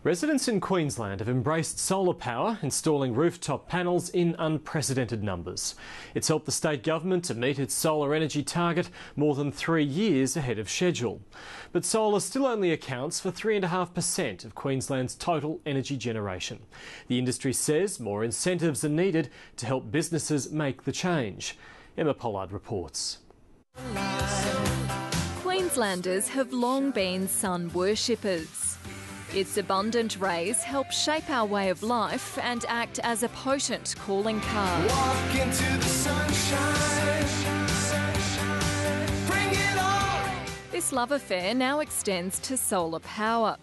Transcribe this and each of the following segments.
Residents in Queensland have embraced solar power, installing rooftop panels in unprecedented numbers. It's helped the state government to meet its solar energy target more than 3 years ahead of schedule. But solar still only accounts for 3.5% of Queensland's total energy generation. The industry says more incentives are needed to help businesses make the change. Emma Pollard reports. Queenslanders have long been sun worshippers. Its abundant rays help shape our way of life and act as a potent calling card. Walk into the sunshine. Bring it on. This love affair now extends to solar power.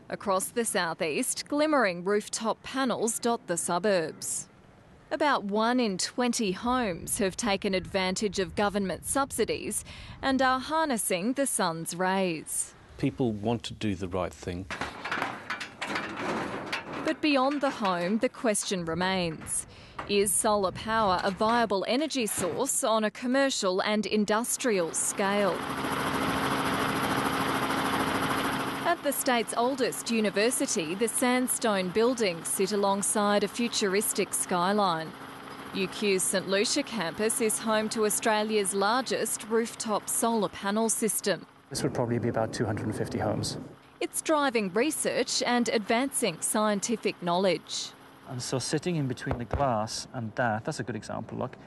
Across the southeast, glimmering rooftop panels dot the suburbs. About 1 in 20 homes have taken advantage of government subsidies and are harnessing the sun's rays. People want to do the right thing. But beyond the home, the question remains. Is solar power a viable energy source on a commercial and industrial scale? At the state's oldest university, the sandstone buildings sit alongside a futuristic skyline. UQ's St Lucia campus is home to Australia's largest rooftop solar panel system. This would probably be about 250 homes. It's driving research and advancing scientific knowledge. And so sitting in between the glass and that's a good example, look,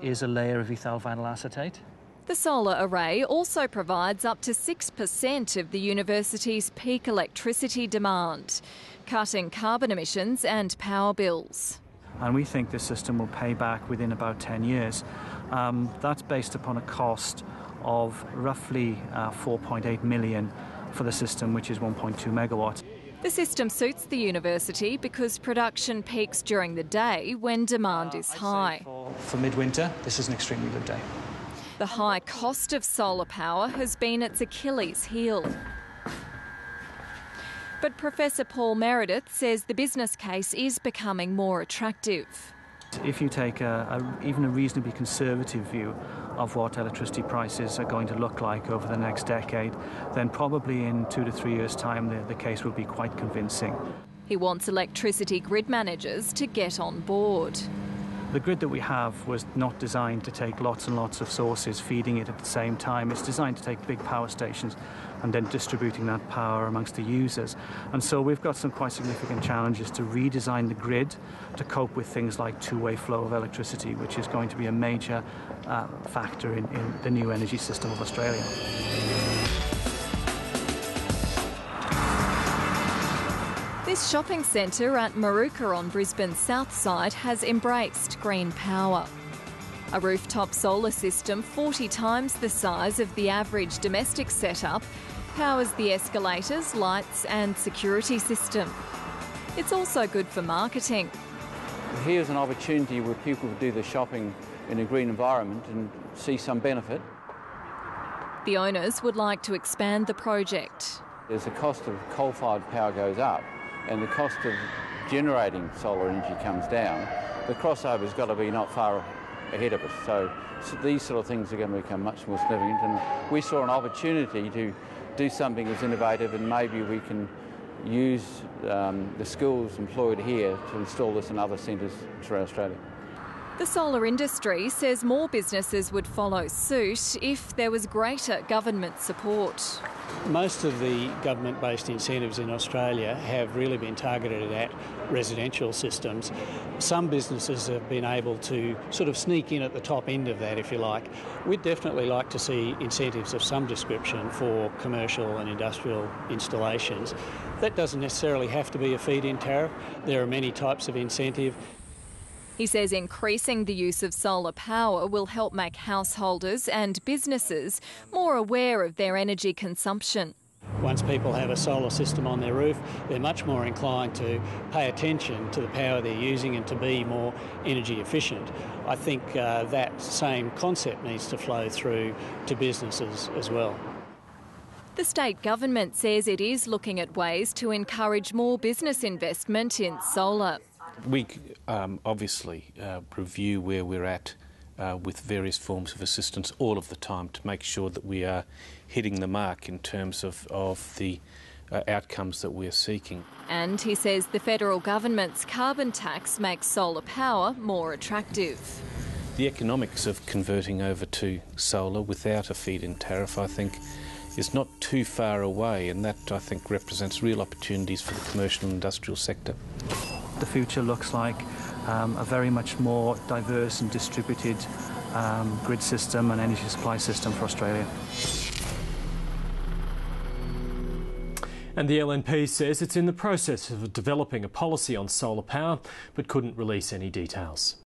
is a layer of ethyl vinyl acetate. The solar array also provides up to 6% of the university's peak electricity demand, cutting carbon emissions and power bills. And we think this system will pay back within about 10 years. That's based upon a cost of roughly 4.8 million for the system, which is 1.2 megawatts. The system suits the university because production peaks during the day when demand is high. For midwinter, this is an extremely good day. The high cost of solar power has been its Achilles heel. But Professor Paul Meredith says the business case is becoming more attractive. If you take even a reasonably conservative view of what electricity prices are going to look like over the next decade, then probably in 2 to 3 years' time the case will be quite convincing. He wants electricity grid managers to get on board. The grid that we have was not designed to take lots and lots of sources feeding it at the same time. It's designed to take big power stations and then distributing that power amongst the users. And so we've got some quite significant challenges to redesign the grid to cope with things like two-way flow of electricity, which is going to be a major factor in the new energy system of Australia. This shopping centre at Maruka on Brisbane's south side has embraced green power. A rooftop solar system 40 times the size of the average domestic setup powers the escalators, lights and security system. It's also good for marketing. Here's an opportunity where people do the shopping in a green environment and see some benefit. The owners would like to expand the project. As the cost of coal-fired power goes up and the cost of generating solar energy comes down, the crossover's got to be not far ahead of us. So these sort of things are going to become much more significant, and we saw an opportunity to do something that's innovative, and maybe we can use the skills employed here to install this in other centres throughout Australia. The solar industry says more businesses would follow suit if there was greater government support. Most of the government-based incentives in Australia have really been targeted at residential systems. Some businesses have been able to sort of sneak in at the top end of that, if you like. We'd definitely like to see incentives of some description for commercial and industrial installations. That doesn't necessarily have to be a feed-in tariff. There are many types of incentive. He says increasing the use of solar power will help make householders and businesses more aware of their energy consumption. Once people have a solar system on their roof, they're much more inclined to pay attention to the power they're using and to be more energy efficient. I think that same concept needs to flow through to businesses as well. The state government says it is looking at ways to encourage more business investment in solar. We obviously review where we're at with various forms of assistance all of the time to make sure that we are hitting the mark in terms of the outcomes that we're seeking. And he says the federal government's carbon tax makes solar power more attractive. The economics of converting over to solar without a feed-in tariff, I think, is not too far away, and that, I think, represents real opportunities for the commercial and industrial sector. The future looks like a very much more diverse and distributed grid system and energy supply system for Australia. And the LNP says it's in the process of developing a policy on solar power, but couldn't release any details.